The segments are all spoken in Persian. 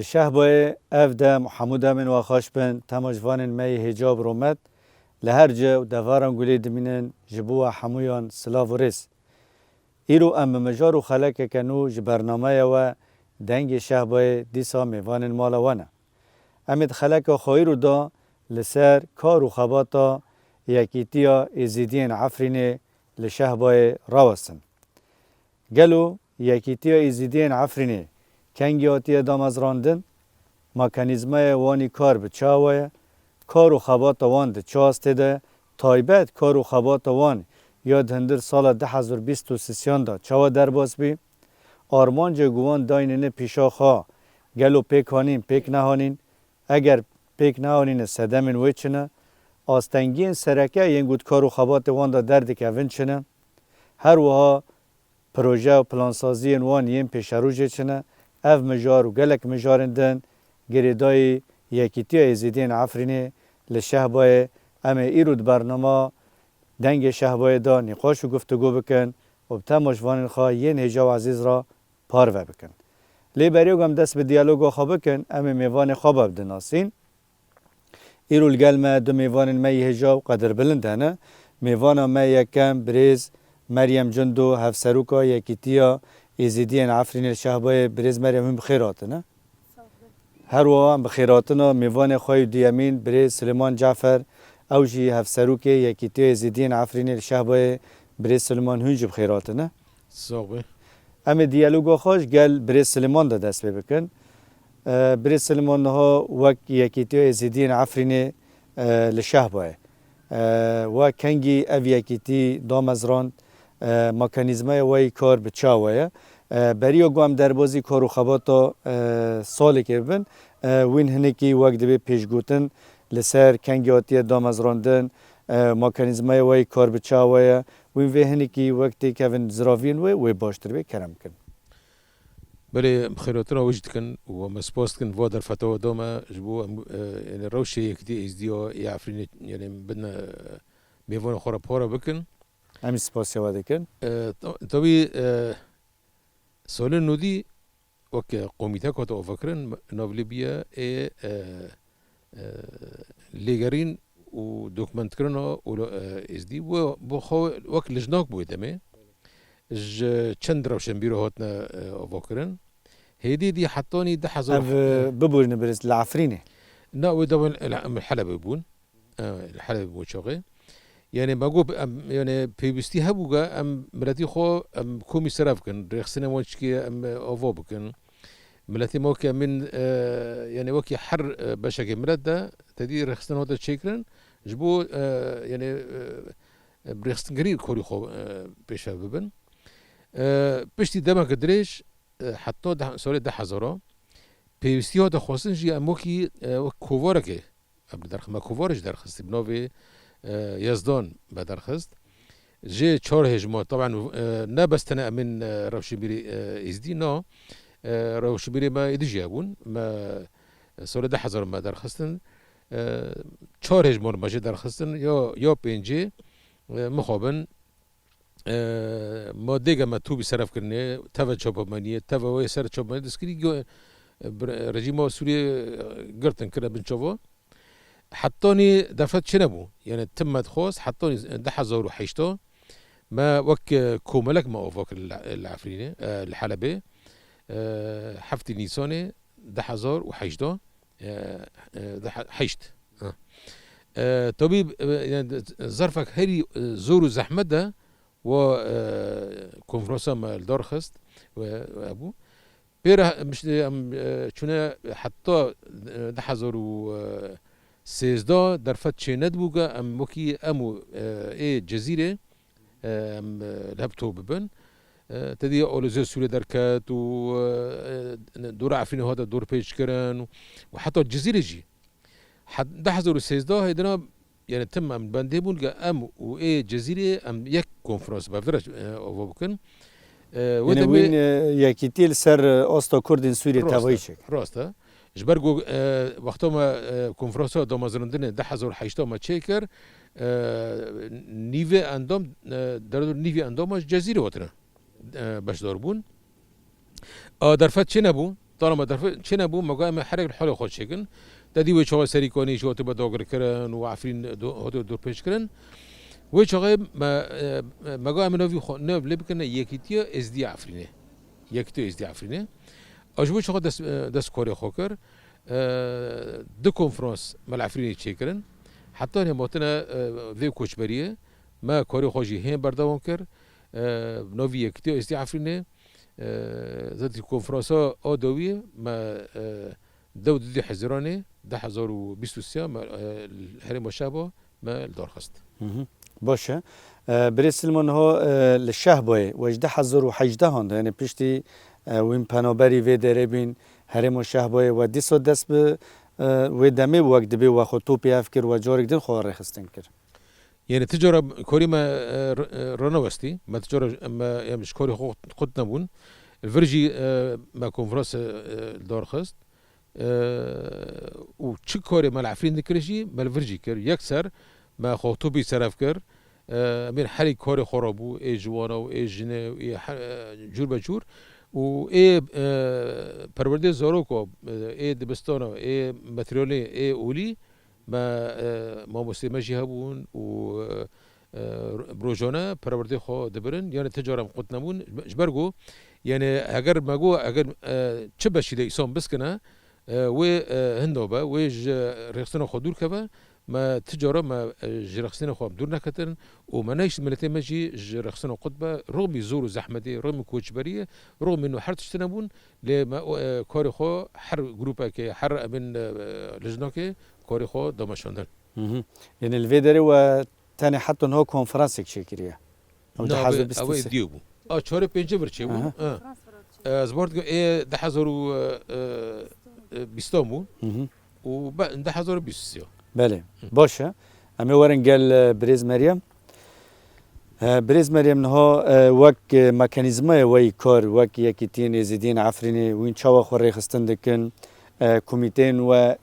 شهبای افده محمود من و خاشبن تماشوان می حجاب رومت لهرجه و دوارن گلی دمینن جبوا حمویان سلاو ریس ایرو ام مجار و خلق کنو جبرنامه و دنگ شهبای دیسا میوان مالوانه امید خلق خویرو دا لسر کار و خباتا یکیتیا ازیدین عفرین لشهبای راوستن گلو یکیتیا ازیدین عفرینه کنگی آتی دام راندن مکانیزمای وانی کار به چاوه کار و خبات وان ده چاسته ده تایبت کار و خبات وان یاد هندر سال 2023 دا چاوه در باز بی آرمان جگوان داینین پیشا خواه گلو پیک هانین پیک نهانین اگر پیک نهانین سدمین ویچنه آستنگین سرکه ینگود کار و خبات وان دا درد که ونچنه هر وها پروژه و پلانسازی وان ین پیش روژه چنه اف مجار و گلک مجارندن گریدای یکیتی ازیدین عفرینه لشهبای اما ایرود برنامه دنگ شهبای دا نقاش و گفتگو بکن و بتماشوان خواه یه هجا عزیز را پارو بکن لی بریوگ هم دست به دیالوگو خواه بکن اما میوان خواه بدناسین ایرول گلمه دو میوان می هجا قدر بلندانه میوان می یکم بریز مریم جندو هفسروکا یکیتیا ازیدین عفرین شهبای بریز مریم هم بخیراتنه هر وام بخیراتنا میوان خواه دیامین بریز سلیمان جعفر اوجی هفسروکه یکیتی ازیدین عفرین شهبای بریز سلیمان هنج بخیراتنه صاحبه اما دیالوگو خوش گل بریز سلیمان دا دست بکن بریز سلیمان ها وک یکیتی ازیدین عفرین لشهبای و کنگی او یکیتی دامزران مکانیزمای وی کار به چاویه بریو گوام دربازی کارو خباتا سالی که ببین وین هنکی وقت دبی پیشگوتن لسر کنگیاتی دامزراندن مکانیزمای وی کار به چاویه وین وی هنکی وقتی که ون زراوین وی باشتر بی کرم کن بله خیراتنا وجد کن و مسپاست کن و در فتاوى دوما جبو يعني روشي يكدي ازديو يعفرين يعني بدنا ميفون خورا بورا بكن همین سپاسی واده کن طبي سوال نودي وك قوميتا كوتا وفكرن نوف ليبيا ليغارين و دوكمنت كرنا و ازدي و بخو وك لجناك بويدمي چند روشن بیرو هاتنا وفكرن هيدي دي حطاني ده حزار ببورن برس العفرينه لا ودول الحلب بون الحلب بون شغي يعني بقول يعني بيبستي هبوجا ام ملاتي خو ام كومي سراف كن رخصنا وانشكي ام اوفو بكن ملاتي موكا من يعني وكي حر بشكل ملدا تدي رخصنا هذا شكرن جبو يعني برخصن غرير كوري خو بيشا ببن بشتي دما قدريش حتى ده سوري ده حزارا بيبستي هذا خاصن جي اموكي كوفاركه قبل درخ ما كوفارش درخص بنوفي يزدان بدرخست جي چهار هجمات طبعا نه بستنا من روشبيري ازدي نا روشبيري ما ادجي ابون ما سال 10,000 ما درخستن چهار هجمات ما جي درخستن یا پنجه مخابن ما دیگه ما تو بصرف کرنه توا چوبمانیه توا وی سر چوبمانیه دسکری رژیم سوریه گرتن کرده بنچوا حطاني دفت شنبو يعني تمت خوص حطاني 10,008 ما وك كوملك ما اوفاك العفرينه الحلبه حفتي نيساني 10,008 حشت طبيب يعني ظرفك هري زورو زحمه ده و كونفرنسا ما الدارخست وابو بيرا مش شنو حتى 10,000 سيزدا در فت چند بوگا ام وکی امو ای جزیره لابتوب ببن تدي اولوزي سوري دركات و دور عفرين هذا دور بيج كرن وحتى الجزيره جي ده حضور السيزدا هيدنا يعني تم ام بندبون ام وايه جزيره ام يك كونفرنس بفرج او بكن يعني وين يكيتيل سر اوستا كردين سوريا تاويشك راستا جبرجو وقتا ما کنفرانسا دامازراندن ده حضور حیشتا ما چیکر نیوه اندام در نیوه اندامش جزیره وطنه باش داربون درفت چه نبون طالما درفت چه نبون مقام حرق الحال خود شکن دادی و چهار سری کنی شو تبا داغر کرن و عفرین دور پیش کرن و چهار مقام نوی خود نو لبکنه یکیتیا ازدی عفرینه یکیتیا ازدی عفرینه اجبو چهار دست کاری خوکر دو کنفرانس مال عفرینی چیکرن حتی هم وطنه وی کوچبریه ما کاری خوشی هم برداوم کرد نوی یکیتیا ازدی عفرینه ذات کنفرانسا آدویه ما دودی حزرانه 2023 ما هرم مشابه ما درخواست باشه برسلمون ها للشهبه وجده حضر و حجده هند یعنی پشتی وین پنابری و دربین هرم مشابه و دیسو دست به و دمی وقت دبی و خود توپی افکر و جارک دل خواه رخستن کرد يعني تجارة كوري ما رنوستي ما تجارة ما يعني مش كوري خد نبون الفرجي ما كونفرنس دار خست وشي كوري ما العفرين ذكرشي ما الفرجي كر يكسر ما خطوبي سرف كر من حري كوري خرابو اي جوانا و اي جنة و اي جور بجور و اي پرورده زاروكو اي دبستانا اي ماتريالي اي اولي ما مسلمه جی هبون و بروجانه پرورده خو دبرن یعنی تجارم قط نمون جبرگو یعنی اگر مگو اگر چه بشیده ایسان بسکنه و هندوبه و رخصتنا خو دور کبه ما تجاره ما رخصتنا خو دور نکتن و ما نیش ملتی مجی رخصتنا قطبه رغم زور و زحمتی رغم کوچبریه رغم انه حر تشتنبون لما کار خو حر گروپه که حر من لجنه که کاری خود دامشاندن. یعنی الویدری و تانی حتی نه کنفرانسی که کریه. نه اوه دیو بود. چهار پنجه برچه بود. از بارد که 2020 بود و بعد 2023. بله باشه. اما ورن قال بريز مريم. بريز مريم نه وق مکانیزمای وی کار وق یکی تین زدین عفرینی وین چوا خوری خستن دکن کمیتین و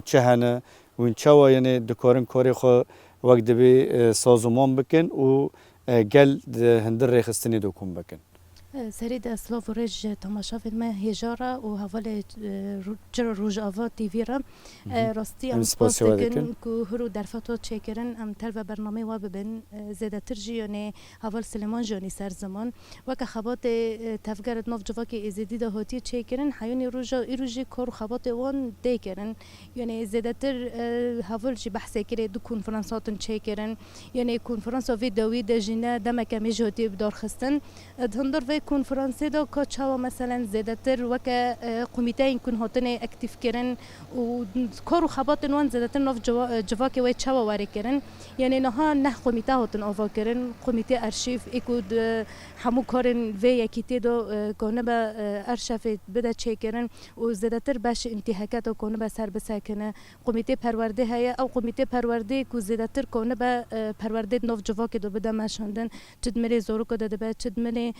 چهانه وین چوا یعنی دکارن کاری خو وقت دبی سازمان بکن و گل هندر ریخستنی دوکن بکن. سرید اسلاف و رج تماشافید ما هجارا و حوال جر روز آوا تیویرا راستی ام سپاس دکن که هرو درفتو چکرن ام تر و برنامه و ببین زیاده ترجی یعنی حوال سلیمان جانی سر زمان و که خبات تفگرد ناف جواکی ازدی ده هاتی چکرن حیونی روزا ایروجی کار خبات وان دیکرن یعنی زیاده تر حوال جی بحثی کرد دو کنفرانساتن چکرن یعنی کنفرانسا ویدئوی دجینه دمک میجهاتی بدار خستن دهندر و کنفرانسی دا که چوا مثلا زیاده تر و که کمیته این کن هاتنه اکتیف کرن و کارو خبات وان زیاده تر ناف جواکی و چوا واری کرن یعنی نه کمیته هاتن آوا کرن کمیته ارشیف اکود همو کارن و یکیتی دا کنه با ارشیف بده چه کرن و زیاده تر باش انتحاکات کنه با سر بسکنه کمیته پرورده هیا او کمیته پرورده کو زیاده تر کنه با پرورده ناف جواکی دا بده ماشاندن چد ملی زورو که داده با چد ملی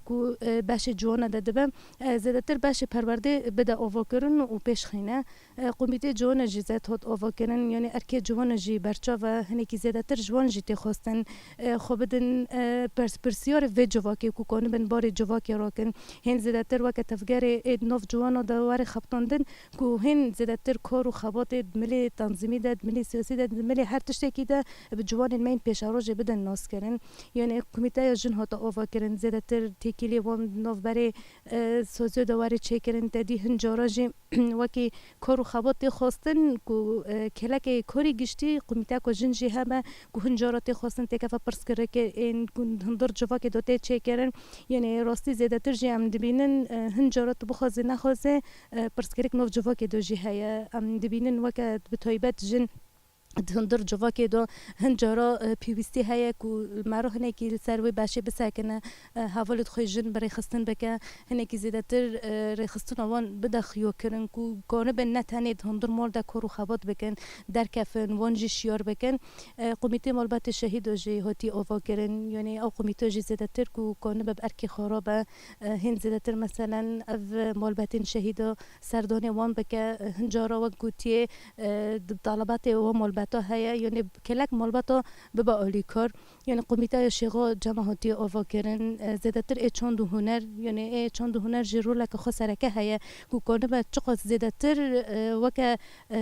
کو باش جوانا داده با زیاده تر باش پرورده بده آوا کرن و پیش خینه کمیته جوانا جزات هات آوا کرن یعنی ارکی جوانا جی برچا و هنی که زیاده تر جوان جیت خواستن خوبدن پرسیار و جواکی کو کنه بن بار جواکی راکن هن زیاده تر وقت تفگر ناف جوانا دوار خبطاندن کو هن زیاده تر کار و خبات ملی تنظیمی داد ملی سیاسی داد ملی هر تشتکی ده به جوان مین پیش آراج بدن ناس کرن یعنی کمیته جن هات آوا کرن زیاده تر تکیلی وان ناف بره سوزی دوار چه کرن تدی هنجاراجی وکی کار و خبات خواستن کو کلک کاری گشتی کمیته کو جنجی همه کو هنجارات خواستن تکفا پرس کرده که این هندر جواک دوته چه کرن یعنی راستی زیاده تر جی ام دبینن هنجارات بخوازه نخوازه پرس کرده ناف جواک دو جی هیا ام دبینن وکت به طایبت جن هندر جوا که دو هنجارا پیوستی هایی که مرا هنگی سروی باشه بسکنه حوالت خوی جن برای خستن بکه هنگی زیاده تر رخستن آوان بدخیو کرن که کانه به نتنید هندر مال دا کارو خبات بکن در کفن وانجی شیار بکن قمیته مالبات شهید و جی هاتی آوا کرن یعنی او قمیته جی زیاده تر که کانه به ارکی خرابه هن زیاده تر مثلا او مالبات شهید سردانی وان بکه هنجارا و گوتیه طلبات و مالبات تا هیا یعنی کلک مالباتا ببا آلیکار یعنی قمیته شیغا جماعتی آوا کرن زیادتر چند هنر یعنی چند هنر جرو لک خو سرکه هیا کو کنه با چقدر زیادتر وک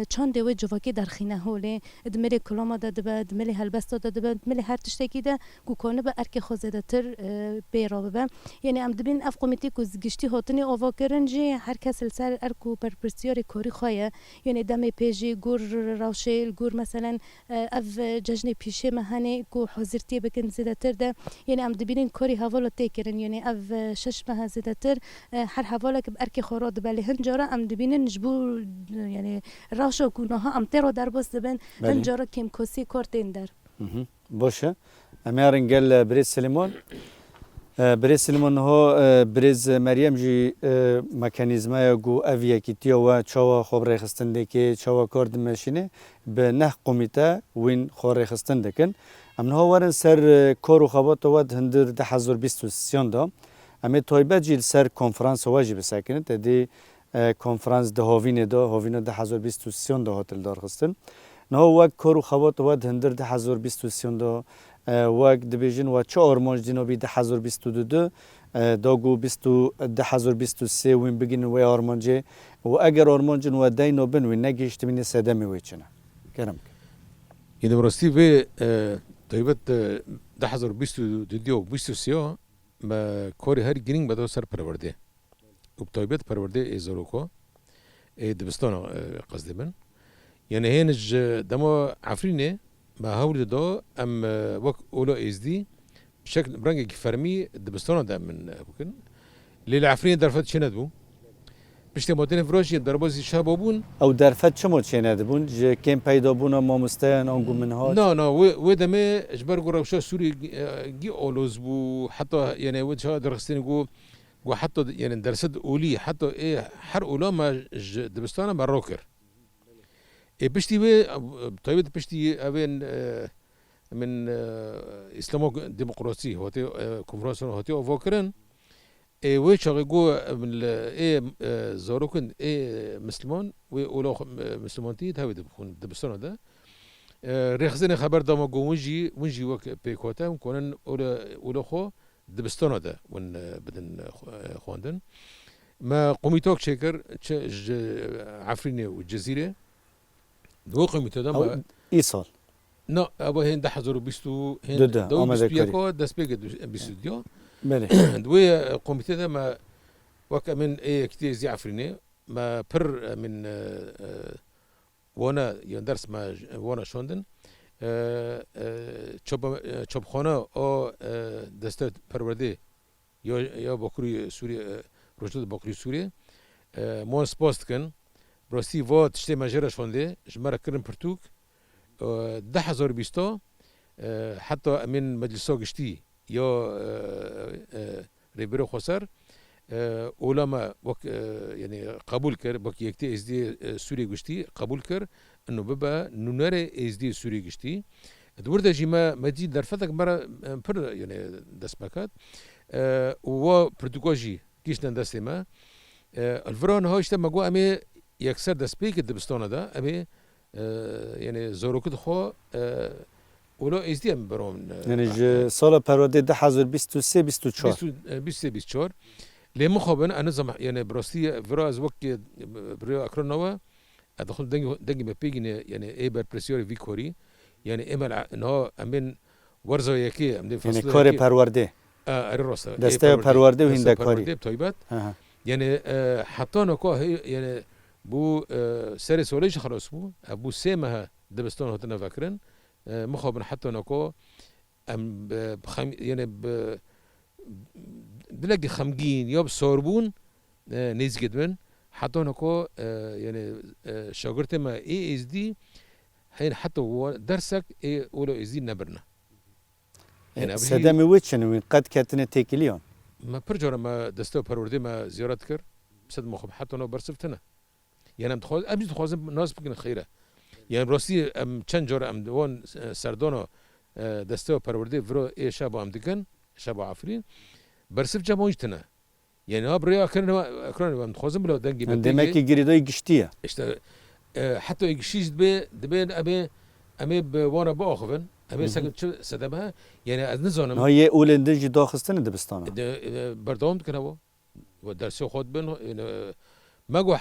چند و جواکی در خینه هولی دمری کلام داد به دمری هلبست داد به دمری هر تشتکی ده کو کنه با ارک خو زیادتر بیرا به یعنی ام دبین اف قمیته کو گشتی هاتنی آوا کرن جی هر کس سر ارکو پرپرسیاری کوری خواه یعنی دم پیجی گور روشیل گور مثلا اف جشن پیشه مهنه کو حاضرتی بکن زیادتر ده یعنی ام دبینین کاری حوالا تکرن یعنی اف شش ماه زیادتر هر حوالا که ارکی خوراد بله هنجارا ام دبینین جبو یعنی راشو کنها ام ترو در بس دبن هنجارا کم کوسی کارتین در باشه امیارن گل بريز سليمان بريز سليمان هو بريز مريم جي ميكانيزما جو افيا كيتيا و چاوا خبر رخصتن دكي چاوا كارد ماشينه به نه قوميتا وين خور رخصتن دكن امن هو ورن سر كارو خبات ود هندر 2023 دا امي تويبه جيل سر كونفرانس واجب ساكنه تدي كونفرانس ده هاوين دا هاوين 2023 دا هاتل دار خستن نو وقت کارو خوات ود هندر 2023 دا وقت دبیجن و چه آرمانج دینابی 2022 داگو 2023 وین بگین و آرمانجه و اگر آرمانجن و دینو بن و نگیشت من سدمی ویچنه کرم یعنی براستی و طیبت 2022 و 2023 ما کاری هر گرینگ بدو سر پرورده و طیبت پرورده ازاروکو دبستان قصد من يعني هينج دما عفرينه ما هول دا ام وك اولا ازدي بشكل برانج فرمي دبستان دا من ممكن للعفرين درفت شندبو بشتي مدن فراجي دربازي شابون او درفت شمو شندبون ج كم پیدا بونا ما مستان انگو منها نا و دمه اجبر گروشا سوري جي اولوز بو حتى يعني وجه درستين جو وحتى يعني درست اولي حتى ايه حر اولا ما دبستان مروكر بشتي طيب بشتي أبين من إسلام ديمقراطي هوتي كونفرنس هوتي أفكرن ويش أقول من زاروكن مسلمان وأولا مسلمانتي تهوي دبخون دبستان ده رخزن خبر دام ونجي وك بيكوتام كونن أولا خو دبستان ده ون بدن خواندن ما قوميتوك شكر عفريني والجزيرة دو قيمته ده ايصال نا ابو هند 2020 هند دو بيسبيكو دسبيك بيستوديو بله دو قيمته ده ما وكمن كتير زي عفريني ما بر من وانا يندرس ما وانا شوندن چوب خانه او دسته پرورده یا باکوری سوریه روشت باکوری سوریه ما سپاست کن براستی و تشتی مجرد شونده جمره کرن پرتوک 2020 حتی امین مجلسا گشتی یا ریبرو خسر علما وک یعنی قبول کرد با که یکتی از دی سوری گشتی قبول کرد انه ببا نونر از دی سوری گشتی دورده جیما مدی در فتک مرا پر یعنی دست مکات و پرتوکاجی کیشتن دستی ما الفران هاشته مگو امی يكسر دسبيك دبستانه ده أبي يعني زاروكد خو ولا إزديام برام يعني سال پرورده 2023 24 ليه مخابن أنا زم يعني براستي فراز وقت برا أكرنوا أدخل دنجي ببيجين يعني إيه بربرسيوري فيكوري يعني إما إنها أمين ورزة يكي أمين يعني كاري پرورده الراسة دسته پرورده و هنده کاری طيبات يعني حتى نكوا يعني بو سر سوالش خلاص بو ابو سه دبستان هاتنا فکرن مخابن حتی نکو ام يعني بلقي خمجين ياب صاربون نيز جدمن حتى نكو يعني شاگرد ما اي اس دي هين حتى هو درسك إيه ولو يزيد نبرنا يعني سدامي ويتشن وين قد كاتنا تيكليون ما برجع ما دستو پروردی ما زیارت کر بسد مخب حتی نو برسفتنا يعني متخوز أمجد تخوزم ناس بكن خيرة يعني راسي أم چند جور أم دوان سردانو دستو پروردی فرو إيه شابو أم دكن شابو عفرين برسف جاموجتنا يعني ها بريا أكرنا أم تخوزم بلو دنجي عندما كي جريدو يقشتيا إشتا حتى يقشيش دبين أمي بوانا بأخفن أمي سكت شو سدمها يعني أذنزونم هاي أول اندجي داخستن دبستانا بردوام دكنا ودرسو خود بن يعني ما جو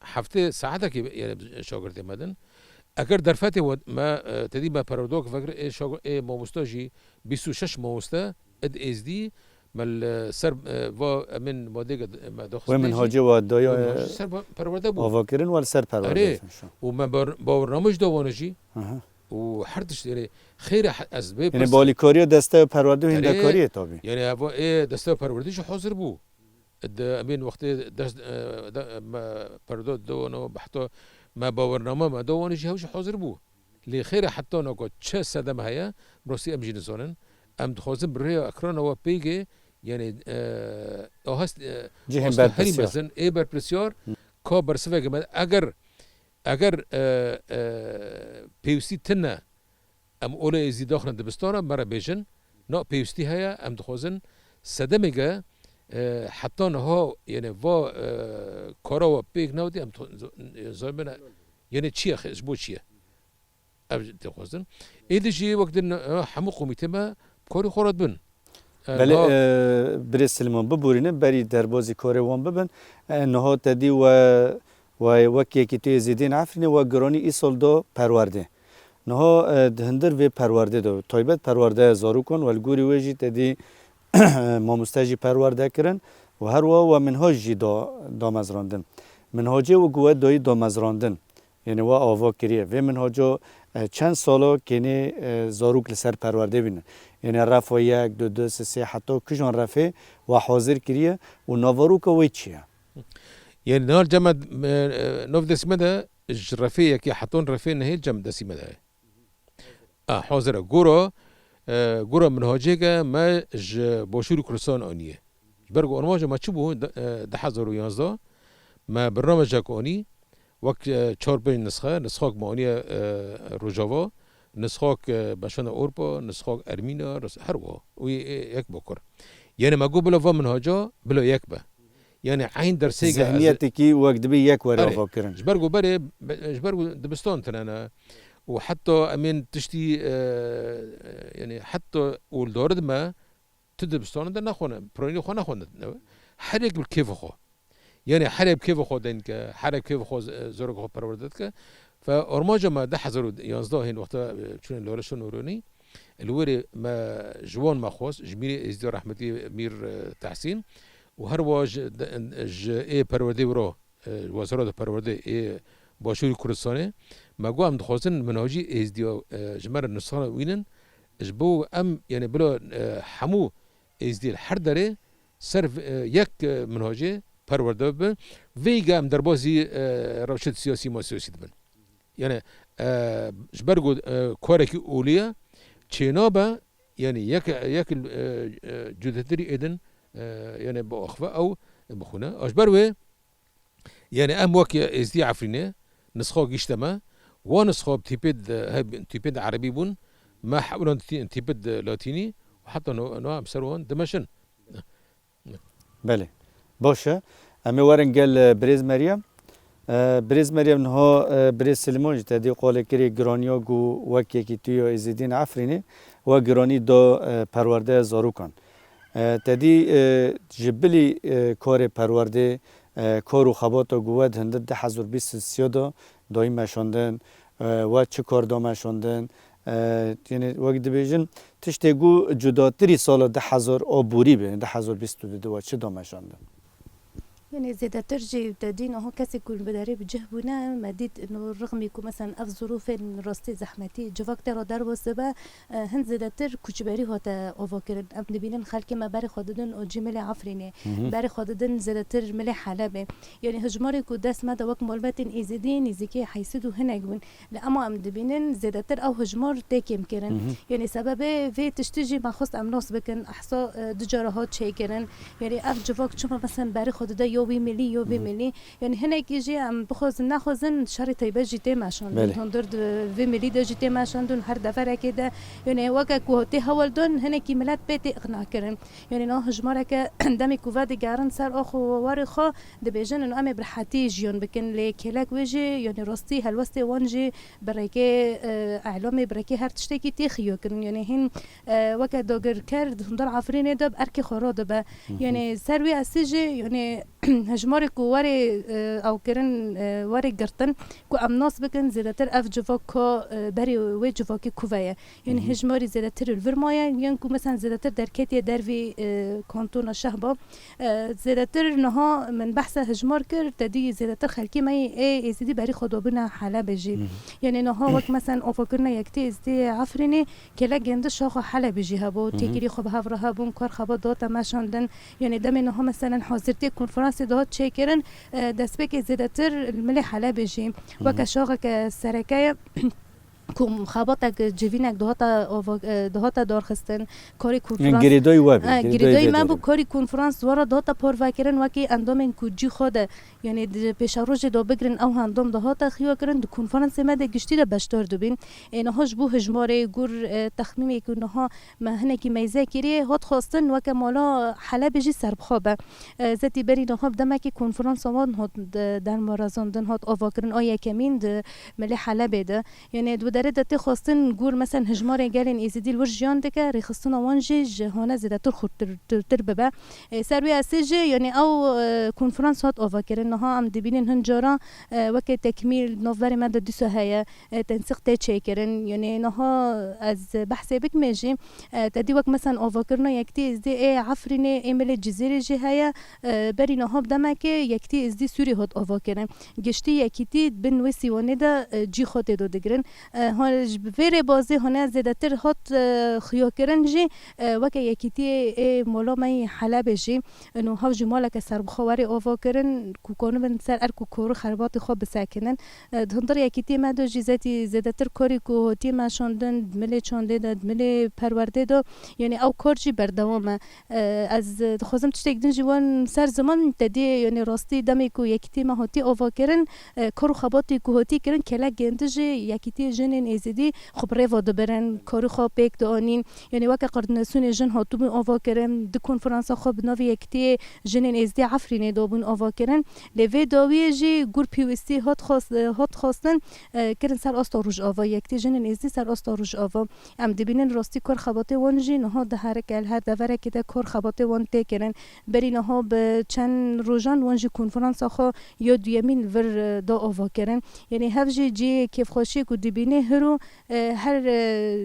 هفته ساعتك يعني شاگرد مدن اگر در فتح ما تدی با پرودوک فکر ای شاگرد ای موستاجی 26 موستا اد از دی مال سر و من ماده ما داخل ومن هاجي ودايا سر پرورده بود آواکرین ولی سر پرورده و ما برنامج دوانجی و حرتش يعني خير اسباب يعني باليكوريا دسته پرورده و هندکاریه تابی يعني هو ايه دسته پروردهش حاضر بو امين وقت دست ما پردود دوانو بحثو ما باورنامه ما دوانش هوش حاضر بو اللي خير حتى نكو چه صدم هيا روسي ام جينسونن ام دخوزم بريا اكران و بيجي يعني هست جهن بر مثلا اي بر بريسيور كو برسفه اگر بيوسي تنا ام اوله ازي داخل دبستانه مرا بيجن نو بيوسي هيا ام دخوزن صدمه حتى نها يعني وا كارا بيك نودي ام زمانه يعني چیه خش بو چیه اب تخوزن ایدجی وقت همو کمیته ما کاری خورد بن بله برای سلمان ببورینه برای دربازی کاری وان ببن نها تدی و وکی که توی زیدین عفرینه و گرانی ای سال دا پرورده نها دهندر و پرورده دو تایبت پرورده زارو کن و الگوری ویجی تدی ما مستجی پرورده کرن و هر و منهاجی دامزراندن منهاجی و گوه دایی دامزراندن یعنی و آوا کریه و منهاجا چند سالا کنی زاروک لسر پرورده بینن یعنی رفا یک دو دو سه حتی کجان رفه و حاضر کریه و نواروک وی چیه يعني نهار جمع نوف دسمه ده رفيه كي حطون رفيه نهي جمع دسمه ده حاضر گورا منهاجه ما باشور کردستان آنیه برگو آنواجه ما چی بود 2011 ما برنامج آنی وقت 4 نسخه ما آنیه روجاوا نسخه باشان اروپا نسخه ارمینا هر و یک بکر یعنی ما گو بلا منهاجه بلا یک به یعنی عین درسه ذهنیتی کی وقت بی یک ورا فکرن جبرگو دبستان تنانا وحتى امين تشتي يعني حتى والدورد ما تدبستون ده نخونه بروني خو نخونه حرق بالكيف خو يعني حرق كيف خو دينك حرق كيف خو زورك خو پروردتك فارماجه ما ده حزرو 11 هين وقت شنو لورشو نوروني الوري ما جوان ما خوس جميل ازدي رحمتي مير تحسين وهرواج اي پروردي ورو وزاره پروردي اي باشوری کردستانه مگو هم دخواستن منهاجی ازدیا جمر نسخه وینن جبو ام یعنی بلا همو ازدیل هر داره صرف یک منهاجی پرورده بن ویگا هم در بازی روشت سیاسی ما سیاسی بن یعنی جبرگو کارکی اولیا چنابه یعنی یک جدتری ایدن یعنی با اخوه او بخونه اجبروه یعنی ام وکی ازدی عفرینه نسخه جشتما ونسخه تيبيد عربي بون ما حاولوا تيبيد لاتيني وحتى نوع بسروان دمشن بله باشه اما ورن قال بريز مريم بريز مريم نها بريز سلمان تدي قال كري جرانيا جو وكي كي تويو ازدين عفريني وجراني دو پرورده زاروكان تدي جبلي كار پرورده کارو خبات و گوید هنده 2023 دا دایی مشاندن و چه کار دا مشاندن یعنی وقت بیجن تشتی گو جداتری سال 10,000 آبوری به 2022 و چه دا مشاندن يعني زيادة ترجي تدين هو كاسي كل بداري بجهبنا مديد انه رغم يكون مثلا اف ظروف راستي زحمتي جواك ترى دار وسبا هن زيادة تر كوچباري هوتا اوفاكرن ام دبينن خلكي ما باري خوددن او جمل عفرينه باري خوددن زيادة تر ملي حلبه يعني هجماري كو داس ما دوك مولبتن ازيدين يزيكي حيسدو هناغون لاما ام دبينن زيادة تر او هجمار تاكيم كرن يعني سببه في تشتجي ما خص ام ناس بكن احصاء دجارهات شي كرن يعني اف جواك شما مثلا باري خودده يوبي ملي يعني هناك يجي عم بخوز ناخذن شهر طيبه جيتي ماشان هندر في ملي ده جيتي ماشان دون هر دفره كده يعني وقت كوتي هول دون هناك ملات بيتي اقناع كرن يعني نو هجمارك دمي كوفادي جارن سر اخو وارخو دبيجن انه امي برحتي جيون بكن لكلاك وجي يعني راستي هالوستي وانجي بريكي اعلامي بريكي هر تشتكي تيخيو كرن يعني هن وقت دوغر كرد هندر عفرين ده اركي خراده با يعني سروي اسجي يعني هجماري كو واري او كرن واري قرطن كو ام ناس بكن زيادتر اف جوفاكو بري وي جوفاكي كوفايا يعني هجماري زيادتر الفرمايا ينكو مثلا زيادتر دركتي درفي كانتون الشهبه زيادتر نها من بحث هجمار كر تدي زيادتر خلكي ماي اي زيدي بري خدوبنا حلا بجي يعني نها وقت مثلا افكرنا يكتي ازدي عفريني كلا جند شاخو حلا بجي هبو تيجري خب هفرها بون كار خبا دوتا ماشاندن يعني دم نها مثلا حاضرتي كونفرنس دهات شكرن دسبك زيادتر الملي حلا بجي وكشاغك سركايا كم خابطك جوینک دهاتا دارخستن کاری کنفرانس گریدای وابی گریدای ما بو کاری کنفرانس ورا دهاتا پر وکرن وکی اندامن کوجی خود یعنی پیش روز دو بگرن او اندام دهاتا خیو کرن دو کنفرانس ما ده گشتی ده بشتار دوبین اینهاش بو هجماره گر تخمیمی که اینها ما هنکی میزه کری هات خواستن وک مالا حلب جی سربخوابه زتی بری نهاب دمکی کنفرانس آمد هات در مرزاندن هات آواکرن آیا کمین ملی حلب ده یعنی دو داره دتی خواستن گور مثلا هجمار گلین ایزدی الورجیان دکه ریخستن وانجی جهانه زده تر خود تر ببه سروی اسیج یعنی او کنفرانس هات آوا کرن نها ام دبینن هنجارا وقت تکمیل نوفر ماده دو سهیا تنسیق تچ کرن یعنی نها از بحث بک میجی تدی وقت مثلا آوا کرنا یکتی ازدی عفرینه ایمل جزیره جهیا بری نها بدمکه یکتی ازدی سوری هات آوا کرن گشتی یکیتی بن وسیونه دا جی خود دو دگرن هنج بفیر بازی هنر زیاده تر هات خیال کردن جی وقتی یکیتی مولا می حلب جی انو هاو جماله که سر بخواری آوا کردن کوکانو بن سر ار کوکورو خربات خواب بسکنن دندر یکیتی مدو جزاتی زیاده تر کاری کو هاتی ماشاندن ملی چانده داد ملی پرورده داد یعنی او کار جی بردوامه از خوازم تشتکدن جوان سر زمان تدی یعنی راستی دمی کو یکیتی ما هاتی آوا کردن کارو خباتی کو هاتی کردن کلا گندجی یکیتی جنین ازدی خب ریوا دبرن کاری خواب پیک دانین یعنی وقت قردنسون جن هاتو بون آوا کرن د کنفرانس خواب نوی یکتی جنین ازدی عفرینه دو بون آوا کرن لوی داوی جی گور پیوستی هات خواستن کرن سر آستا روش آوا یکتی جنین ازدی سر آستا روش آوا ام دبینن راستی کار خباته وان جی نها ده هرکل هر دوره که ده کار خباته وان تی کرن بری نها به چند روزان وان جی کنفرانس خو یا دویمین ور دا آوا کرن یعنی هفجی جی کیف خوشی کو دبینه هرو هر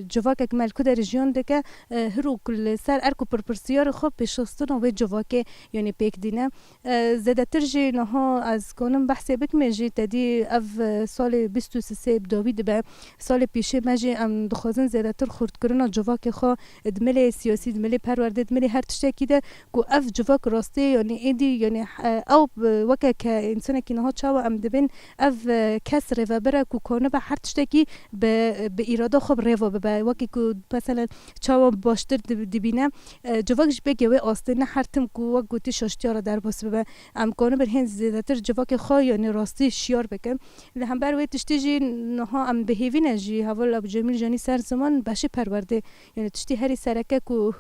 جواک ملکو در رژیون دکه هرو کل سر ارکو پرپرسیار خوب پیشستن و جواک یعنی پیک دینه زده ترجی نها از کنم بحث بک میجی تدی اف سال 23 داوید به سال پیشه مجی ام دخوازن زده تر خورد کردن جواک خو دمل سیاسی دمل پرورده دمل هر تشکی ده کو اف جواک راستی یعنی ایدی یعنی او وکه که انسان کی نها چاو ام دبن اف کسر و بره کو کنه به هر تشکی به اراده خوب ریوا به وقتی که مثلا چاو باشتر دبینه جواکش بگه و آستینه هرتم کو وقت گوتی شاشتیارا در باس به امکانه بر هند زیادتر جواک خواه یعنی راستی شیار بکن لهم بر وی تشتیجی نها ام بهیوی نجی حوال ابو جمیل جانی سر زمان باشی پرورده یعنی تشتی هری سرکه کو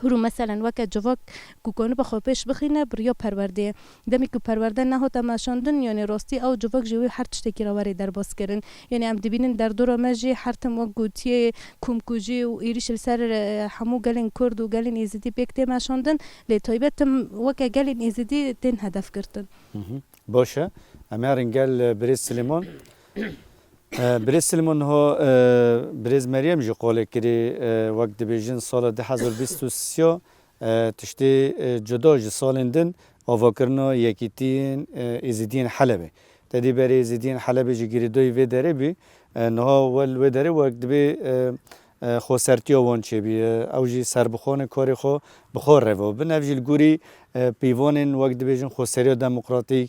هرو مثلا وقت جواک کوکانو بخوابش بخینه بریا پرورده دمی که پرورده نه هات ماشاندن یعنی راستی او جواک جوی هر تشتکی را وری در باز کردن یعنی ام دبینن در دور ماجی هر تم وقت گوتی کومکوجی و ایریش سر همو گلین کرد و گلین ایزدی بکته ماشاندن لطایبت وقت گلین ایزدی تن هدف کردن باشه امیارن گل بریز سلیمان بریز سلیمان ها بریز مریم جو قاله کری وقت بیجن سال 2023 تشتی جدا جو سالندن آواکرنا یکیتین ازیدین حلبه تدی برای ازیدین حلبه جگیری دوی و داره بی نها ول و داره وقت بی خسرتی آوان چه بی اوجی سربخان کاری خو بخور رو بنفجیل گوری پیوان وقت بیشن خسری دموکراتیک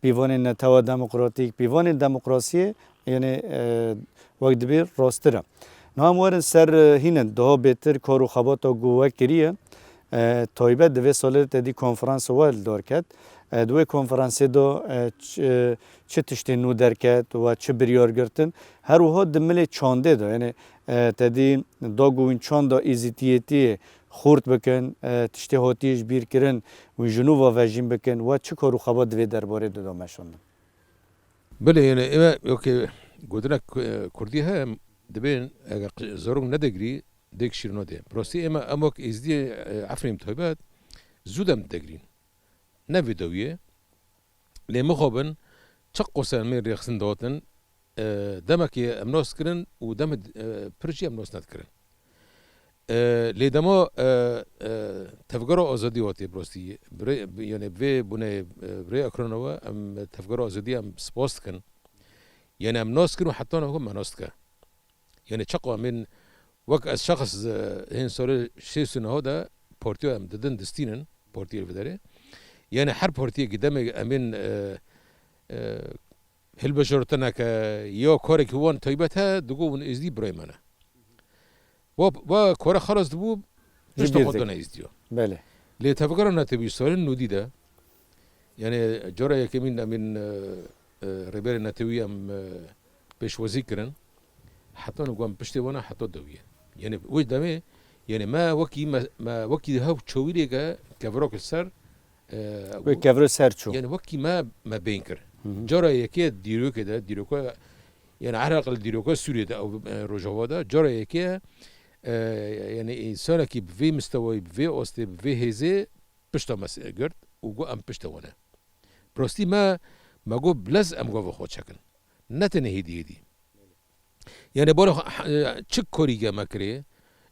پیوان نتوا دموکراتیک پیوان دموکراسی یعنی وقت بی راستره نه هم سر هینن ده بهتر کارو خبات و گوه کریه تایبه دوی ساله تدی کنفرانس وال دار کرد دوی کنفرانس دو چه تشتی نو در کرد و چه بریار گرتن هر وها دمل چانده دو یعنی تدی دا گوین چانده ایزیتیتی خورد بکن تشتی هاتیش بیر کرن و جنوب و وجیم بکن و چه کارو خبات دوی درباره دو دامشوندن بله یعنی اما اوکی گودنا کردی هم دبین زورگ ندگری دیگ شیرنا ده براستی اما که ازدی عفریم تایبت زودم دگرین نه ویدئویه لیمو خوابن چه قصه می ریخسن داتن دم که امناس کرن و دم پرچی امناس ند کرن لیدما تفکر آزادی واتی براستی یعنی به بونه برای اکرانوا ام تفکر آزادی ام سپاست کن یعنی امناس کن و حتی نه هم مناست کن یعنی چقدر من وقت از شخص این سال 6 سنه ها دا پارتیو ام دادن دستینن پارتیو بداره یعنی هر پارتی که دم امین هل بشرطنا که یا کاری که وان تایبت ها دگو ون ازدی برای منه و کار خلاص دبو جشت خودنا ازدیو بله لی تفکر نتیجه سال نودی ده یعنی جرا یکمین امین ربیر نتیجه ام پیشوازی کرن حتی نگویم پشت وانا حتی دویه یعنی وش دمه یعنی ما وکی هاو چویری که وراک سر و کفر سر چو یعنی وکی ما بین کر جارا یکی دیروکه ده دیروکه یعنی عرق دیروکه سوریه ده او روجاوا ده جارا یکی یعنی انسان کی به مستوی به است به هزه پشت مس گرد و گو ام پشت وانا پرستی ما گو بلز ام گو خود شکن نتنه هدیه یعنی بالا چه کاری که مکره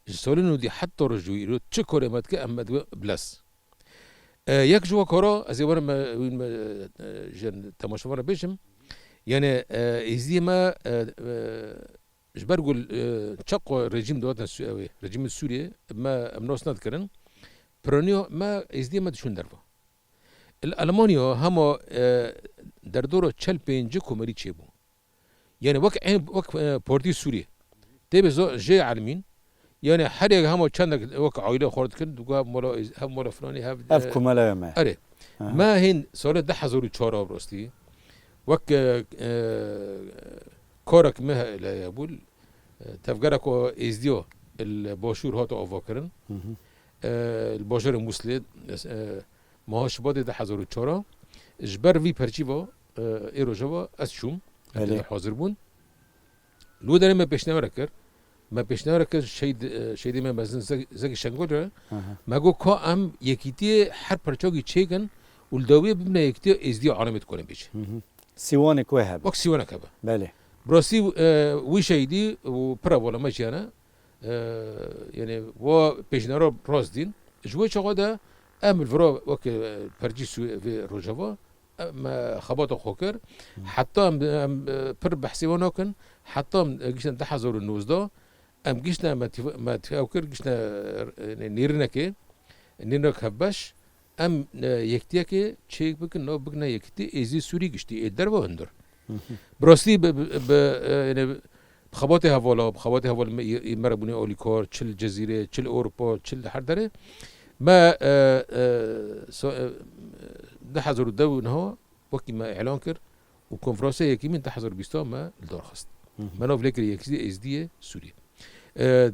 سالنو دی حتی رجوعی رو چه کاری مد که امد بلس یک جوا کارا از یوارم جن تماشاوار بیشم یعنی ازی ما جبر گل چق رژیم دوات رژیم سوریه ما امناس ند کردن پرانیو ما ازی ما دشون دروا الالمانیا هما در دور 45 کمری چه بود يعني وك بورتي سوريا تبي جاي عالمين يعني حد هم كان وك عائله خورد كن دوغا مولا هم مولا فلاني افكم لا ما اري ما هين صار ده حزور چارا برستي وك كورك ما لا يقول تفكرك ازديو الباشور هاتو افاكرن الباشور مسلم ماهاش باد ده حزور چارا جبر وی پرچیوا ایرو جوا از شوم حاضر بون لو داره ما پیشنهاد کرد ما پیشنهاد کرد شهیدی من مثلا زکی شنگول را مگو که ام یکیتی هر پرچاقی چیکن ولداوی ببینه یکیتی ازدی علامت کنه بیش سیوانه کوه هب وقت سیوانه کبه بله براستی وی شهیدی و پرا ولا ماشي انا يعني و پیشنهاد راست دین جوی چقدر ام الفرا وقت پرچیس في روجاوا ما خبط خوكر حتى پر بحثي وناكن حتى جيشنا تحضر النوزدا ام جيشنا ما تفكر جيشنا نيرنكي نيرنك هبش ام يكتيكي تشيك بكن نو بكنا يكتي ازي سوري جشتي ادر وندر براسي يعني خبطي هوالا بخبطي هوالا مربوني اوليكار تشل جزيره تشل اوروبا تشل هر دره ما ده حضر الدو انه وقتی ما اعلان کرد و کنفرانس یکی من تحضر بیستا ما الدار خست منو فکر یکی ازدیه سوریه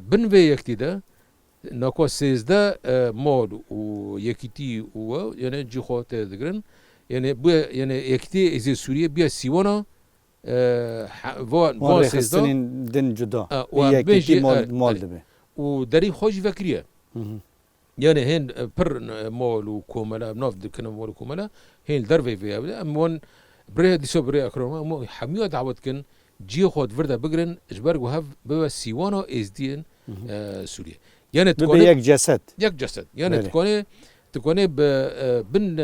بن و یکی ده ناکو 13 مال و یکیتی و یعنی جوخات دگرن یعنی بو یعنی یکیتی از سوریه بیا سیوانا و 13 دن جدا یکیتی مال دبه و داری خوش فکریه يعني هين بر مول وكوملا بناف كنا مول وكوملا هين درفي فيها امون بريه دي سو بريه اكرما مو حميو دعوت كن جي خود فردا بقرن اجبر وهاف بوا سيوانا ازدين سوريا يعني تكون يك جسد يعني تكون تكوني بن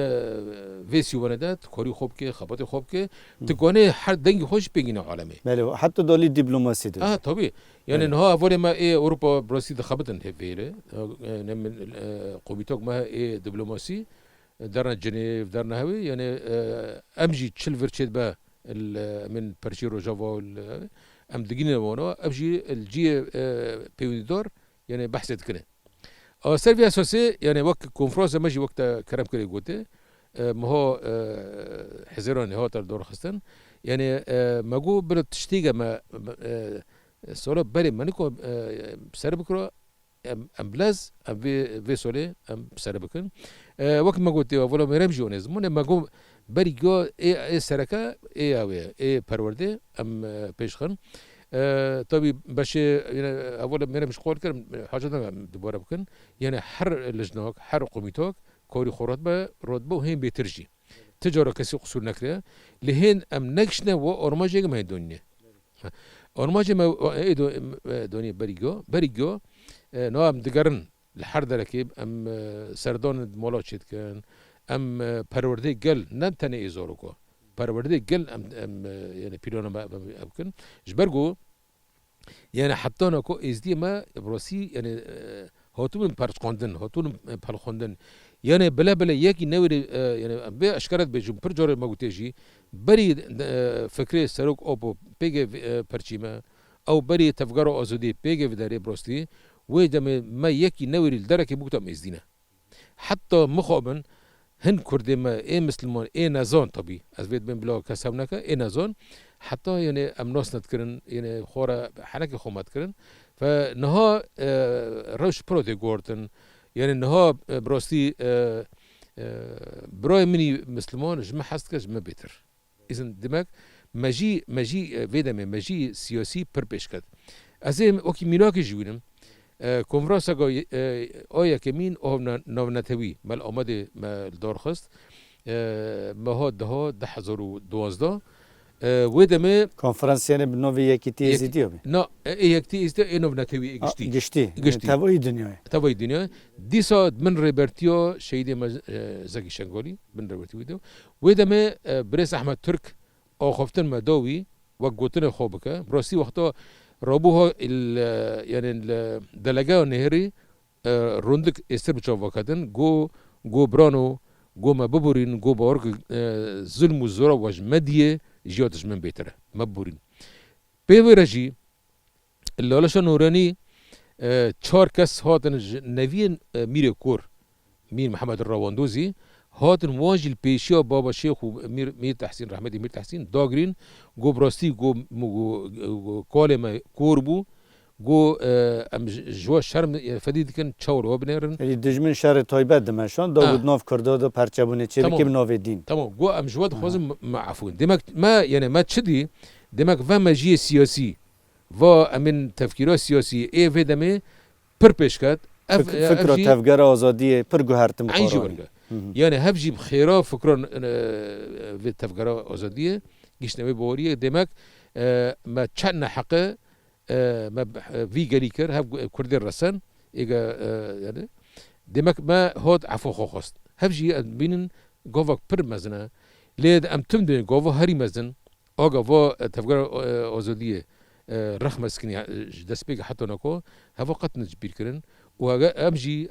فيسيو ونادات كوري خوب كي خبطي خوب كي تكوني حد دنجي خوش بيجينا عالمي بله حتى دولي دبلوماسي ده طبيعي يعني انه اول ما اوروبا بروسي خبطن هفيله من قوميتوك ما دبلوماسي درنا جنيف درنا هوي يعني امجي تشلفر تشيد با من برشيرو جافا ام دقينا وانا امجي الجي بيودور يعني بحثت كده سيرفي اساسي يعني وقت كونفرنس ماشي وقت كلام كده قلت ما هو حزيران هو دور خستن يعني ما جو برد تشتيجه ما سولو بالي مانيكو بسربكرو ام بلاز ام في سولي ام بسربكن وقت ما قلت ولا مرمجونز من ما جو بري جو اي سركه اي اوي اي پرورده ام پیشخن طبي باش يعني اول ما مش قول كلام حاجه دبره بكن يعني حر لجنوك حر قوميتوك كوري خرطبه رتبه وهين بيترجي تجاره كسي قصور نكره لهين ام نكشنا وارماجي ما الدنيا ارماجي ما دوني بريجو نوام دقرن الحر دركيب ام سردون مولاتشيت كان ام پرورده گل نتنه ازوركو پرورده گل ام يعني بيرونا ما ممكن جبرجو يعني حطونا كو ازدي ما بروسي يعني هاتون پرچقاندن هاتون پلخوندن يعني بلا يكي نوري يعني به اشكرت بجم پر جور مگوتجي بري فكري سروك اوبو بيجي پرچيما او بري تفگرو ازودي بيجي وداري بروستي ويدم ما يكي نوري الدركي بوقتا مزدينا حتى مخابن هن كردي ما اي مسلمان اي نازون طبي از بيت بن بلا كسبناك اي نازون حتى يعني امناس نتكرن يعني خورا حنك خومات كرن فنها روش بروتي غورتن يعني نها بروستي براي مني مسلمان جمع حسك جمع بيتر اذن دماغ ماجي فيدم ماجي سياسي بربشكت ازي اوكي ميلاك جوينم کنفرانس گوی آیا کمین آن نونتوی مال آمده مال دارخست ماه ده 2012 ودمه کنفرانس یعنی بنوی یکی تیزی دیوی نه یکی تیزی نونتوی گشتی تبایی دنیا دیسا من ربرتیو شهید زکی شنگالی من ربرتیو دیو ودمه برس احمد ترک آخفتن مداوی و گوتن خوابکه براستی وقتا رابوها يعني الدلجة النهري روندك استر بتشوف وقتن جو برانو جو ما ببورين جو بورك ظلم والزورة وجمدية جياتش من بيتره مبورين بيورجي اللي علشان نوراني چهار کس هاتن نوین میر کور میر محمد الرواندوزی هاتن واجل پیشیا بابا شیخ و میر تحسین رحمتی میر تحسین داگرین گو براستی گو کالم کور بو گو ام جوا شرم فدید کن چاور و بنرن یعنی دجمن شهر تایبت دمشان داود ناف کرداد و پرچبونه چه بکیم ناو دین تمام گو ام جواد خوازم معفون دمک ما يعني ما تشدي دمك فما جي سياسي و من تفكيرات سياسي اي في دمي بربشكات فكرة تفكير آزادية برجو هرتم قراري يعني هبجي بخيرا فكرة في تفكير آزادية جيش نوي بوريه دمك ما تشنا حقه ما في جريكر هب كردي الرسن إيجا يعني دمك ما هاد عفو خاص هبجي بينن جوفك برمزنا ليد أم تمدن جوفا هري مزن آجا و تفكير آزادية رخم سكني دست بيجي حتى نكو هوا قط نجبير كرن وهذا أمجي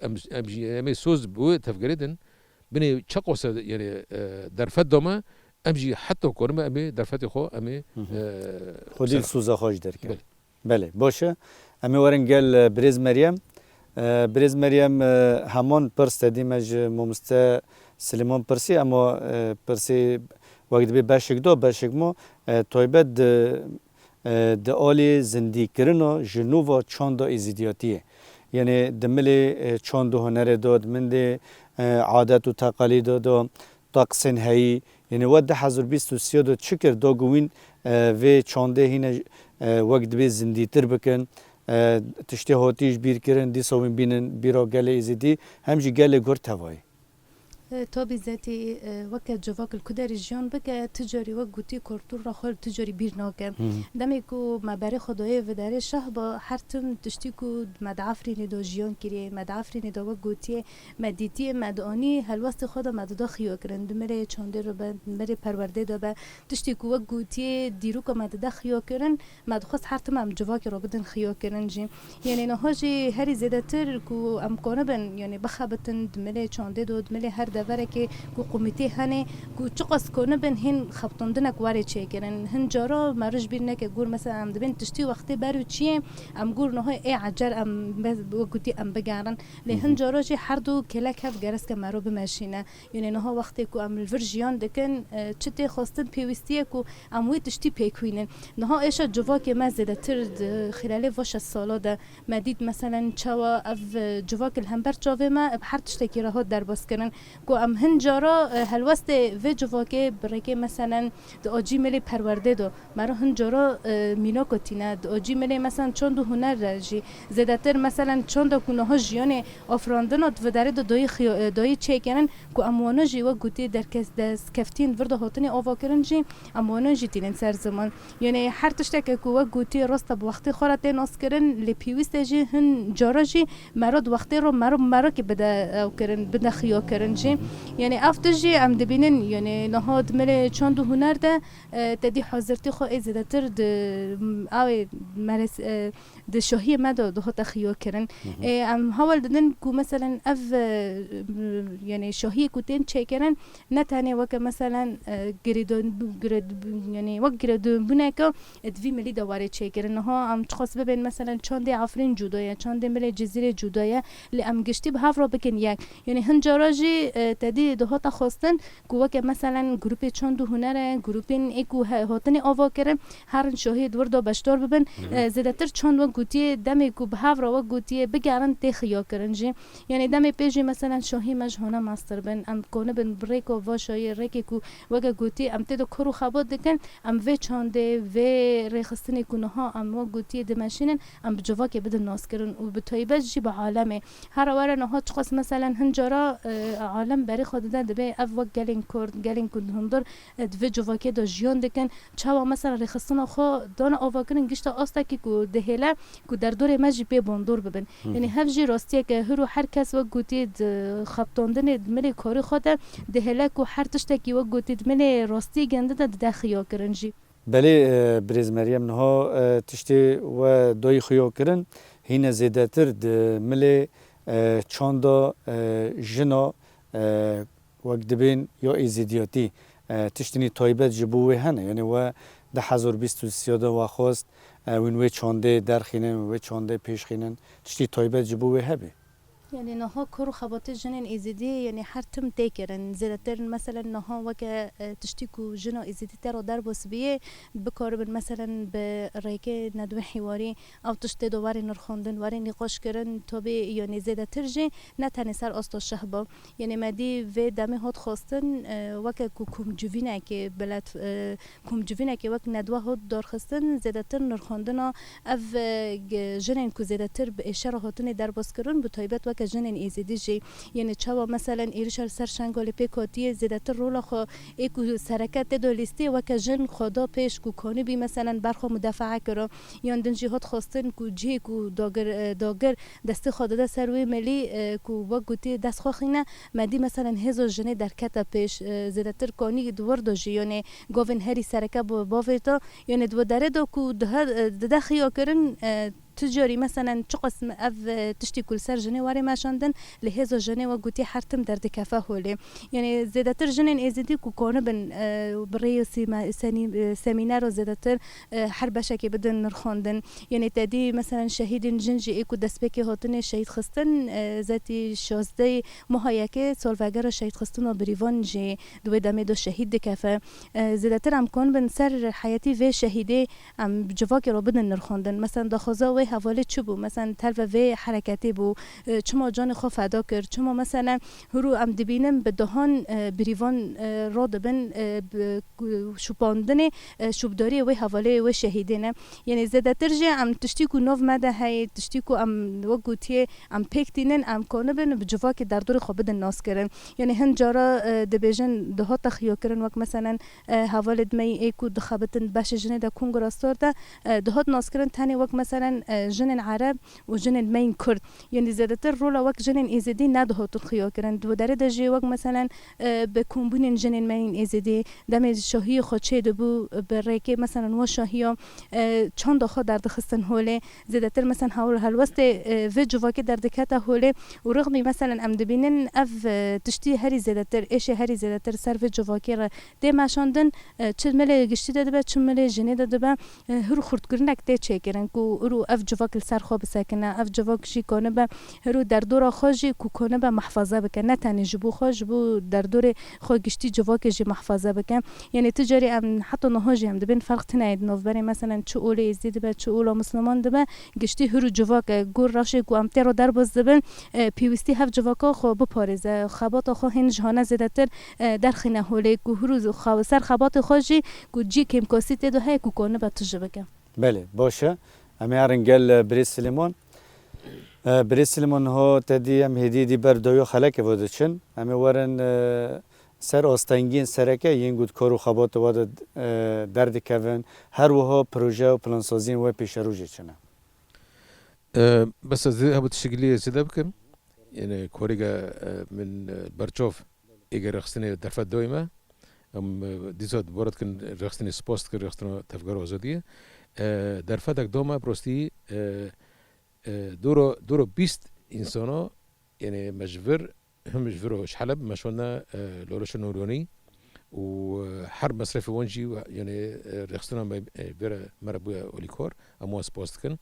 أمي سوز بو تفكيردن بني شقوس يعني درفت دوما أمجي حتى كورما أمي درفت خو أمي خودی سوزا خوش درکن بله باشه أمي ورن قال بريز مريم همان پرس دیمج ممسته سلیمان پرسی اما پرسی وقت بی بشک مو تایبت د آلی زندگی کردن جنوب چند ازدیاتیه یعنی دملی چند هنر داد من د عادت و تقالید داد طقس هایی یعنی ود 2023 داد چکر داگوین و چنده هینه وقت بی زندگی تر بکن تشته هاتیش بیر کردن دی سوین بینن بیرا گله ازدی همچی گله گرد هوای تا بیزتی وقت جواب الکدری جیان بکه تجاری و گوتی کورتور را خال تجاری بیر ناکه دمی کو مبارک خدای و داره شه با هر تم تشتی کو مدعفری ندو جیان کری مدعفری ندو و گوتی مدیتی مدانی هلوست خدا مددا خیو کرن دمره چنده رو به دمره پرورده دو به تشتی کو و گوتی دیرو که مددا خیو کرن مدخواست هر تم جواب رو بدن خیو کرن جی یعنی نهاجی هری زیاده تر کو امکانه بن یعنی بخابتن دمره چنده دو دمره هر دفعه که کو کمیته هنه کو چقاس کنه بن هن خبطندن کواری چه کرن هن جارا مرج بینه که گور مثلا ام دبن تشتی وقتی برو چیه ام گور نه ای عجر ام وقتی ام بگارن له هن جارا چه هر دو کلک هف گرس که مرو بمشینه یعنی نه وقتی کو ام الورژیان دکن چته خواستن پیوستیه کو ام وی تشتی پیکوینن نه ایش جوا که مزده تر خلال وش سالا ده مدید مثلا چوا اف جوا که همبر چاوه ما هر تشتی که راه در باز کردن کو ام هن جارا هلوست و جوا که برای مثلا د آجی ملی پرورده دو مرا هن جارا مینا کتینه د آجی ملی مثلا چند هنر رجی زدتر مثلا چند کنه ها جیان آفراندن و داره دای چه کنن کو اموانا جی و گوتی در کس دست کفتین ورده هاتنی آوا کرن جی اموانا جی تینن سر زمان یعنی هر تشتک کو گوتی راست به وقتی خورت ناس کرن لپیوست جی هن جارا جی مرا وقتی رو مرا که بده او کرن بده خیا کرن جی یعنی افتجی ام دبینن یعنی نهاد مل چند هنر ده تدی حاضرتی خو زیاده تر د او مرس د شاهی مدا ده تخیا کرن ام حاول ددن کو مثلا اف یعنی شاهی کوتین چه کرن نه تنه وک مثلا گرید یعنی وک گرید بونه که ادوی ملی دواره چه کرن ها ام تخص ببین مثلا چند آفرین جدایه چند مل جزیره جدایه لی ام گشتی به هفرا بکن یک یعنی هنجاراجی تدی ده تا خواستن کو وک مثلا گروپ چند هنر گروپین اکو هاتنی آوا کرن هر شاهد وردا بشتار ببن زیادتر چند و گوتی دمی کو به هفرا و گوتی بگرن تخیا کرن جی یعنی دمی پیجی مثلا شاهی مجهونه ماستر بن ام کنه بن بریکو و شای ریکی کو وک گوتی ام تدو کرو خبات دکن ام و چنده و رخصتنی کنه ها ام و گوتی دمشینن ام جوا که بدن ناس کرن و به طیبت جی به عالمه هر وره نه تخص مثلا هنجارا عالم بری خود ده به اف وک گلین کورد گلین کود هندر دو جوا که دو جیان دکن چوا مثلا رخصتنا خو دان آوا کنن گشت آستا کی کو دهله کو در دور مجی به بندور ببن یعنی هفجی راستیه که هر کس و گوتی خبطاندن ملی کاری خود دهله کو هر تشتکی و گوتی ملی راستی گنده ده دخیا کرنجی بله بریز مریم نه تشتی و دوی خیا کرن هین زیاده تر د ملی چاندا جنا وقت دبین یا ایزیدیاتی تشتنی تایبت جبوه هنه یعنی و ده 2023 و خواست وی چانده درخینن و چانده پیش خینن تشتی تایبت جبوه هبه یعنی نها کرو خبات جنین ایزیدی یعنی هر تم تیکرن زیادتر مثلا نها وک تشتیکو جنا ایزیدی تر در بس بیه بکار مثلا به ریکه ندوه حواری او تشتی دوباره نرخوندن واری نقاش کردن تا به یعنی زیادتر جه نه تنی سر آستا شهبا یعنی مدی و دمی هات خواستن وک کوم جوینه که بلد کوم جوینه که وک ندوه هات دار خواستن زیادتر نرخوندن اف جنین کو زیادتر به اشاره هاتن در بس کردن به طیبت وک جنین ایزیدی جی یعنی چوا مثلا ایرشار سر شنگال پیکاتی زیادتر رولا خو ایکو سرکت دو لیستی وک جن خدا پیش کو کنی بی مثلا برخو مدافعه کرا یا دنجی هات خواستن کو جی کو داگر دست خدا ده سروی ملی کو وک گوتی دست خو خینه مدی مثلا هزار جنی در کتا پیش زیادتر کنی دور دو جی یعنی گاون هری سرکت باویتا یعنی دو داره دو کو ده خیا کرن تجاری مثلا چه قسم اف تشتی کل سر جنی واری ماشاندن لهزا جنی و گوتی حرتم درد کفه هولی یعنی زیادتر جنین ایزیدی کو کانه بن برای سمینار و زیادتر هر بشه بدن نرخاندن یعنی تدی مثلا شهید جنجی ایکو دستپکی هاتن شهید خستن ذاتی 16 ماه که سالوگر شهید خستن و بریوان جی دو دمه دو شهید کفه زیادتر هم کان بن سر حیاتی و شهیده ام جواک رو بدن نرخاندن مثلا دخوزا و حواله چه بو مثلا تل و حرکتی بو چما جان خو فدا کرد چما مثلا هرو ام دبینم به دهان بریوان را دبن شوپاندن شوبداری و حواله و شهیدینه یعنی زده ترجه ام تشتی کو نو مده های تشتی کو ام وگوتی ام پکتینن ام کنه بن بجوا که در دور خو بدن ناس کرن یعنی هن جارا دبیجن ده تخیا کرن وک مثلا حواله دمی ایکو دخبتن باش جنه دا کنگراستور ده ده ناس کرن تانی وک مثلا جنن عرب و جنن مین کرد یعنی زده تر رولا وک جنن ایزدی نده تخیا کرن دو داره دجی وک مثلا به کمبون جنن مین ایزدی دم شاهی خو چه دبو برکه مثلا و شاهیا چند خو در دخستن هوله زده تر مثلا حول هلوست و جوا که در دکته هوله و رغم مثلا ام دبینن اف تشتی هری زده تر ايش هری زده تر سر و جوا که ده ماشاندن چه مل گشتی داده به چه مل جنه داده به هر خورد کرنک ده چه کرن کو رو اف جوا که سر خو بسکنه اف جوا کشی کنه به هر در دور خوجی کو کنه به محفظه بکنه تنی جبو خوج بو در دور خو گشتی جوا که جی محفظه بکن یعنی تجاری ام حتی نهاجی هم دبین فرق تناید نو بری مثلا چه اوله ازدید به چه اوله مسلمان دبه گشتی هر جوا که گور راشه کو امتر رو در باز دبن پیوستی هف جوا که خو بپارزه خبات خو هن جهان زده تر در خینه هوله کو هر خو سر خبات خوجی کو جی کم کاسی تدو های کو کنه به تجربه کن بله باشه امی ارنگل بریس سلیمان بریس سلیمان ها تدی ام هدیدی بر دویو خلک ودچن امی ورن سر آستانگین سرکه این گود کارو خبات واد درد کون هر وها پروژه و پلانسازی و پیش روزه چنه بس از هبت شکلی زده بکم یعنی کاریگا من برچوف اگر رخصتنی درفت دایمه دیزاد بارد کن رخصتنی سپاست کن رخصتنی تفکر آزادیه درفت اک دامه پرستی دورو 20 انسانا یعنی مجبر هم مجبروش حلب مشونا لولش نوروني وحرب مصرف وانجي يعني رخصنا ما بيرا مربويا اوليكور امواس بوستكن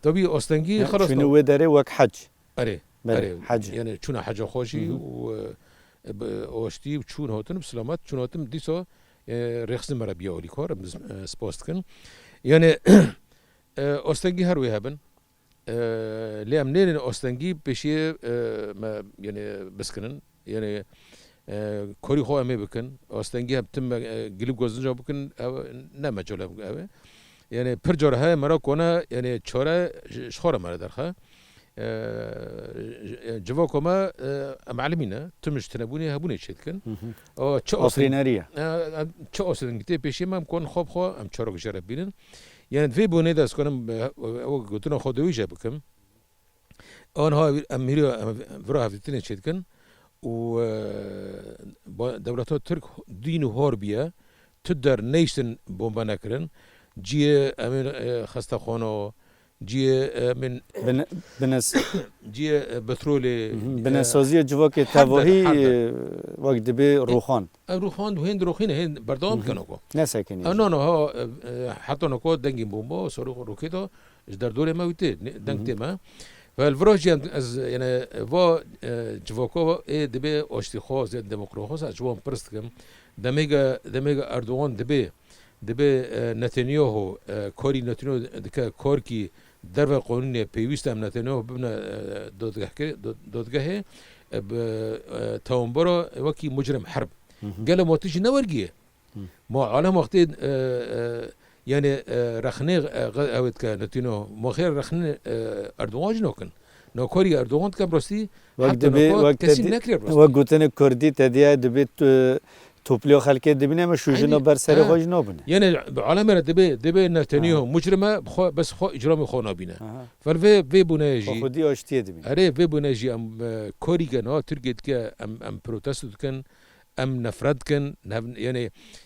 طبي اوستنجي خلاص شنو وداري وك حج اري حج يعني شنو حاجه خوشي و اوشتي وشون هاتن بسلامات شون هاتن ديسو رخصنا مربويا اوليكور سبوستكن يعني اوستنجي هروي هبن لیم نین آستانگی پیشی ما یعنی بسکنن یعنی کاری خواه می بکن آستانگی هم تم گلیب گوزن جا بکن نه مجاله بکن یعنی پر جاره های مرا کنه یعنی چاره شخوره مرا درخه جوا کما معلمینه تمش تنبونی هبونی چید کن چه آفرینریه چه آستانگی تی پیشی من کن خواب خواه هم چاره گجاره بینن یعنی دوی بونه دست کنم او گوتنا خودوی جا بکم آنها امیری ورا هفتینه چید کن و دولتها ترک دین و هاربیه تدر نیستن بمب نکرن جیه امین خسته خانه جیه من جیه بترول بنسازی جواک تواهی وقت دبی روخان روخان و هند روخینه هند بردام کنه کو نسکنی نه ها حتی نکو دنگی بمب سرخ روکیتو در دوره ما ویته دنگ تما فالفراجي از يعني وا جواكو دبي اشتخاص ديمقراطية اجوان برستكم دميغا اردوغان دبي نتنياهو كاري نتنياهو دكا كاركي در قانون پیوست هم نتنیاهو ببینه دادگاه تاونبارا وکی مجرم حرب قال ما تيجي نورجيه ما عالم وقتی يعني رخنه اوت که نتینو ما خیر رخنه اردوغان جنوکن ناکاری اردوغان کم راستی حتی ناکار کسی نکرد راستی وقت گوتن کردی تدیه دبیت توپلیو خلقه دبینه ما شوجنا بر سر خواج نابونه يعني عالم را دبی نتنیاهو مجرمه بس خو اجرام خو نابینه فر وی بونهجی خودی آشتیه دبینه اره وی بونهجی ام کاری کن ترکیت که ام پروتست کن ام نفرت کن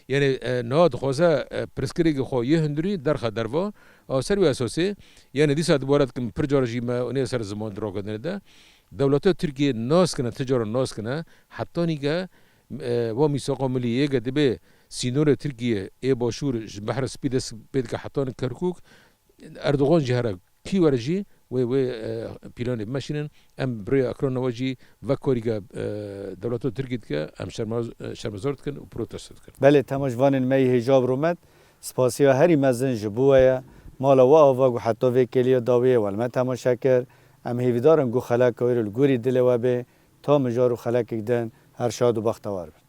یعنی ناد خوزه پرسکری خو یه هندری درخه دروا او سروی اساسی یعنی دیسا دوباره کم پرجارجی ما اونی سر زمان درو کردن ده دولت ترکیه ناس کنه تجار ناس کنه حتی نیگه و میثاق ملی یک دبی سینور ترکیه ای باشور بحر سپیدس بید که حتی کرکوک اردوغان جهره کی ورجی و پیران ماشینن ام برای اکران نواجی و کاریگا دولت ترکیه که ام شرمزارت کن و پروتست کن بله تماشوان می حجاب رومد سپاسیا هری مزن جبوه مالا و آوا گو حتی وی کلیه داویه والمه تماشا کر ام هیویدارن گو خلاک کویر الگوری دل و به تا مجار و خلاک دن هر شاد و بختوار